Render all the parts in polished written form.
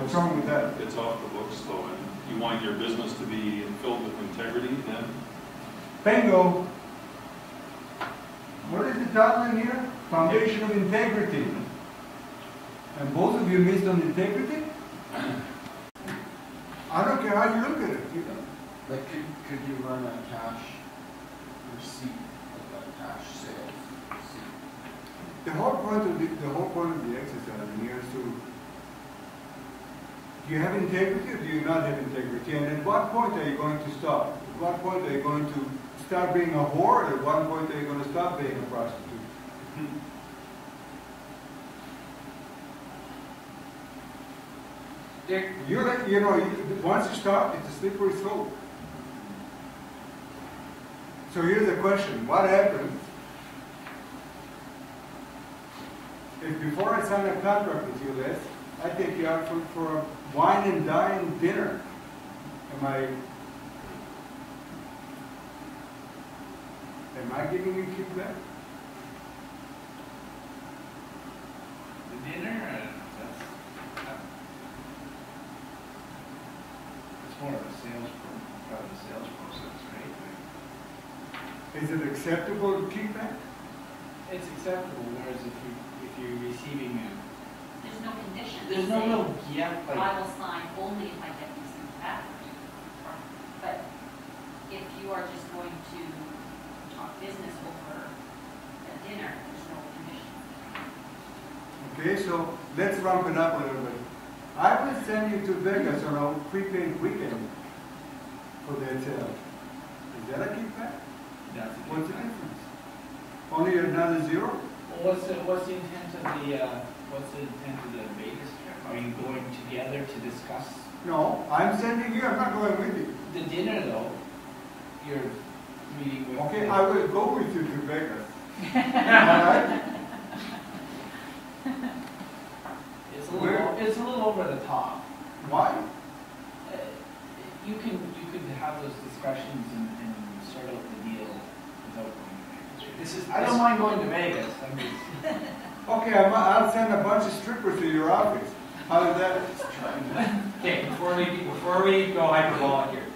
What's wrong with that? It's off the books though, and you want your business to be filled with integrity, then Bingo. What is the tagline here? Foundation of integrity. And both of you missed on integrity? I don't care how you look at it. Like, could you run a cash receipt, like a cash sales receipt? The whole point of the exercise in here is to, do you have integrity or do you not have integrity? And at what point are you going to stop? At what point are you going to start being a whore? At what point are you going to stop being a prostitute? Once you start, it's a slippery slope. So here's the question: what happens if before I sign a contract with you, Les, I take you out for a wine and dine dinner? Am I giving you kickback? The dinner, that's more of a part of the sales process, right? Is it acceptable to kickback? It's acceptable, whereas if you're receiving There's no condition. there's no real, I will sign only if I get these things back. But if you are just going to talk business over a dinner, there's no condition. Okay, so let's ramp it up a little bit. I will send you to Vegas on a prepaid weekend for that sale. Is that a kickback? that's a What's the kickback. difference? Only another zero? Well, what's the intent of the Vegas trip? Are you going together to discuss No, I'm sending you, I'm not going with you. the dinner though? You're meeting with. Okay, I will go with you to Vegas. Alright? It's a little over the top. Why? You could have those discussions and sort out the deal without going to Vegas. I don't mind going to Vegas. I mean, Okay, I'll send a bunch of strippers to your office. How is that? Okay, before we go hyperbolic here,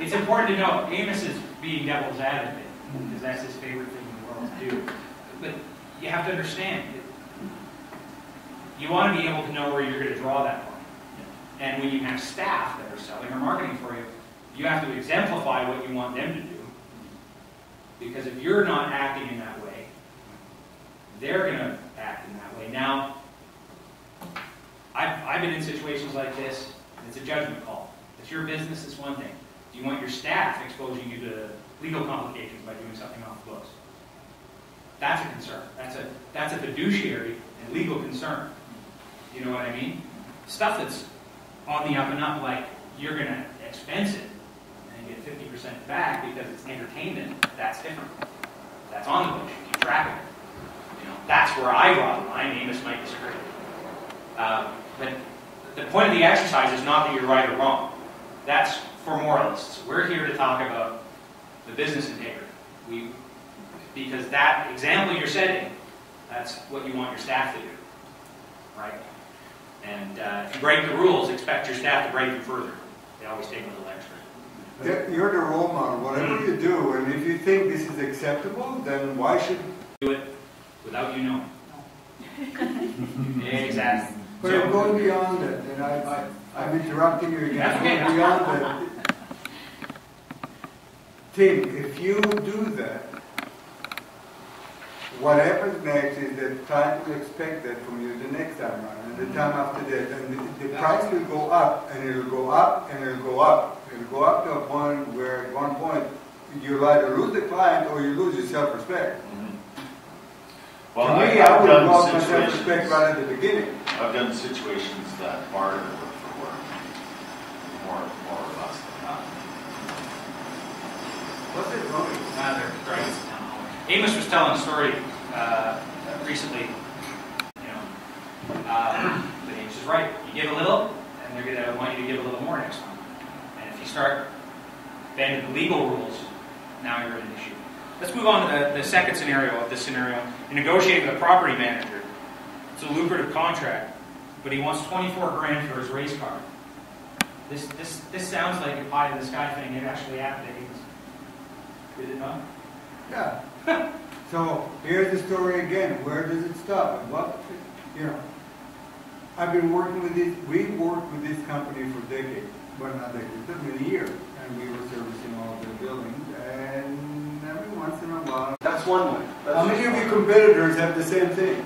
it's important to know Amos is being devil's advocate because that's his favorite thing in the world to do. But you have to understand, you want to be able to know where you're going to draw that line. And when you have staff that are selling or marketing for you, you have to exemplify what you want them to do. Because if you're not acting in that way, they're going to act in that way. Now, I've been in situations like this. It's a judgment call. It's your business, it's one thing. Do you want your staff exposing you to legal complications by doing something off the books? That's a concern. That's a fiduciary and legal concern. You know what I mean? Stuff that's on the up and up, like you're going to expense it and get 50% back because it's entertainment, that's different. That's on the books. You keep track of it. You know, that's where I draw the line. Amos might disagree. But the point of the exercise is not that you're right or wrong. That's for moralists. We're here to talk about the business integrity. Because that example you're setting, that's what you want your staff to do, right? And if you break the rules, expect your staff to break them further. They always take a little extra. You're the role model. Whatever you do, and if you think this is acceptable, then why should do it without you knowing? Exactly. But I'm going beyond that, and I'm interrupting you again. That's okay. I'm going beyond that. Tim, if you do that, what happens next is that client will expect that from you the next time around, and the time after that, and the price will go up, and it'll go up, and it'll go up. It'll go up to a point where at one point you'll either lose the client or you lose your self-respect. Well, to me, I would have lost my self-respect right at the beginning. I've done situations that barter work for work, more or less than that. What's it going? They're right. Amos was telling a story recently. You know, but Amos is right. You give a little, and they're going to want you to give a little more next time. And if you start bending the legal rules, now you're in an issue. Let's move on to the second scenario of this scenario. In negotiating with a property manager, it's a lucrative contract. but he wants 24 grand for his race car. This sounds like a pie in the sky thing. It actually happened. Did it not? Yeah. So here's the story again. Where does it stop? What, you know, I've been working with this, we worked with this company for decades. Well, not decades, it took me a year. And we were servicing all of their buildings. And every once in a while. That's one way. How many of your competitors have the same thing?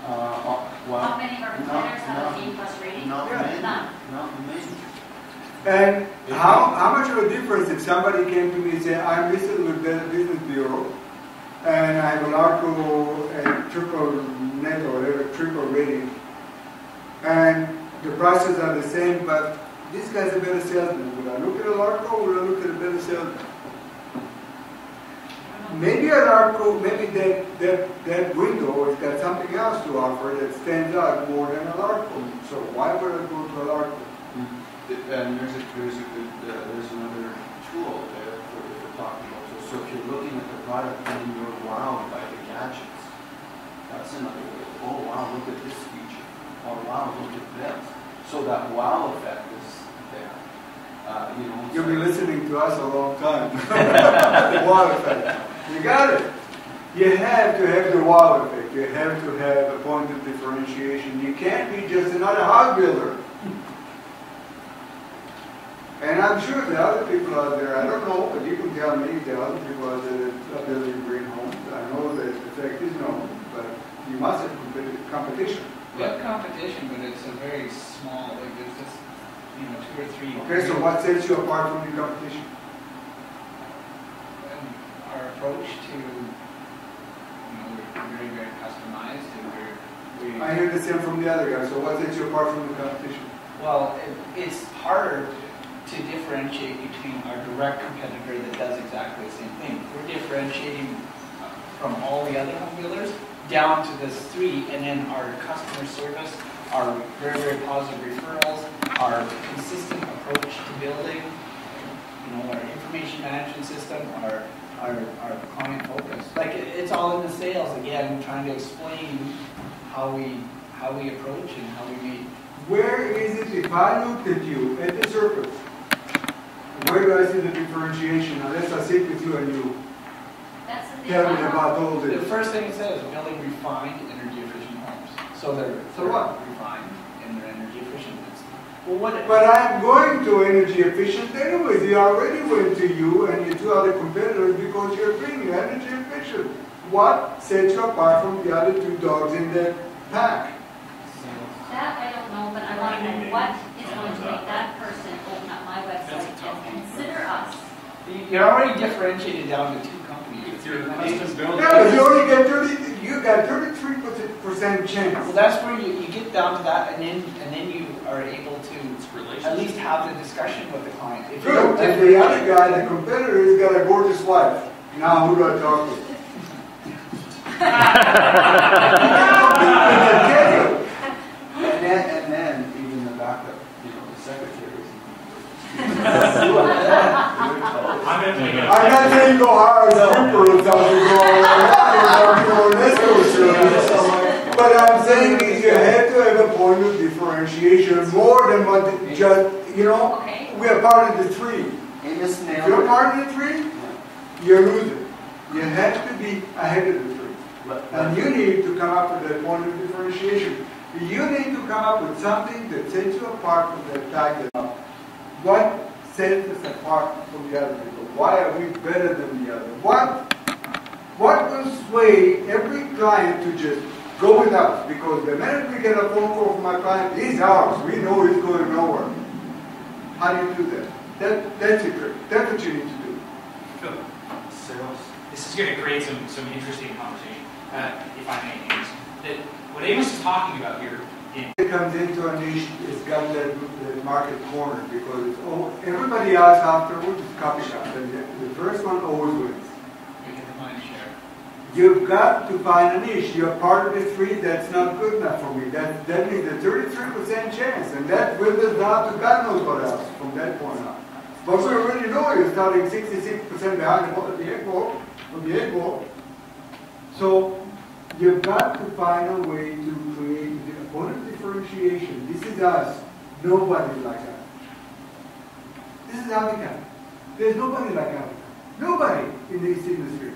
Well, How many of our competitors have an A+ rating? not Yeah. many, None. not many. And how much of a difference if somebody came to me and said, I'm listed with Better Business Bureau, and I have an ARCO and triple net or whatever, triple rating, and the prices are the same, but this guy's a better salesman. Would I look at an ARCO or would I look at a better salesman? Maybe an ARCO, maybe that window has got something else to offer that stands out more than an ARCO. So why would I go to an ARCO? And there's another tool there for if we're talking about. So if you're looking at the product and you're wowed by the gadgets, that's another way. Oh wow, look at this feature. Oh wow, look at this. So that wow effect is there. You know. You've been listening to us a long time. The wow effect. You got it. You have to have the wow effect. You have to have a point of differentiation. You can't be just another house builder. And I'm sure there are other people out there, I don't know, but you can tell me there are other people out there that are building green homes. I know that the effect is known, but you must have competition. We have competition, but it's a very small, like there's just, 2 or 3. Okay, so what sets you apart from the competition? Our approach to, we're very, very customized and I hear the same from the other guy, so what sets you apart from the competition? well, it's harder to differentiate between our direct competitor that does exactly the same thing. We're differentiating from all the other home builders down to this 3, and then our customer service, our very, very positive referrals, our consistent approach to building, our information management system, our client focus. Like it's all in the sales again, trying to explain how we approach and how we meet. Where is it, if I looked at you at the surface, where do I see the differentiation? Unless I sit with you and you That's the thing. tell me about all The this. first thing it says, building refined, energy efficient homes. So they're what? refined and they're energy efficient. Well, what? But I'm going to energy efficient anyways. You already went to you and your 2 other competitors because you're being energy efficient. What sets you apart from the other 2 dogs in that pack? That I don't know, but I want to know what is going to make that person open up my website and consider us. You're already differentiated down to 2 companies. If you're a custom builder. Yeah, but you only get 30, you got 33% chance. Well, that's where you get down to that, and then you are able to at least have the discussion with the client. If you don't Good. And the other guy, the competitor, has got a gorgeous wife. Now who do I talk to? And then even the backup, the secretaries. I'm not saying go hire a stripper or something, but I'm saying is you have to have a point of differentiation more than what just, Okay. we are part of the 3. Amos If nailed you're it. part of the 3, you're losing. You have to be ahead of the 3. And you need to come up with that point of differentiation. You need to come up with something that sets you apart from the fact that what sets us apart from the other people? Why are we better than the other? What will sway every client to just go with us? Because the minute we get a phone call from my client, he's ours. We know he's going nowhere. How do you do that? That's the trick. That's what you need to do. Phil, Sales. this is going to create some interesting conversation, if I may, Amos. What Amos is talking about here, It comes into a niche, it's got that market corner because everybody else afterwards is copy shop. And the first one always wins. We get the mind share. You've got to find a niche. You're part of the 3, that's not good enough for me. That means a 33% chance, and that withers down to God knows what else from that point on. But we already know you're starting 66% behind the egg ball. So you've got to find a way to create a point of differentiation differentiation. This is us. Nobody like us. This is Africa. There's nobody like Africa. Nobody in this industry.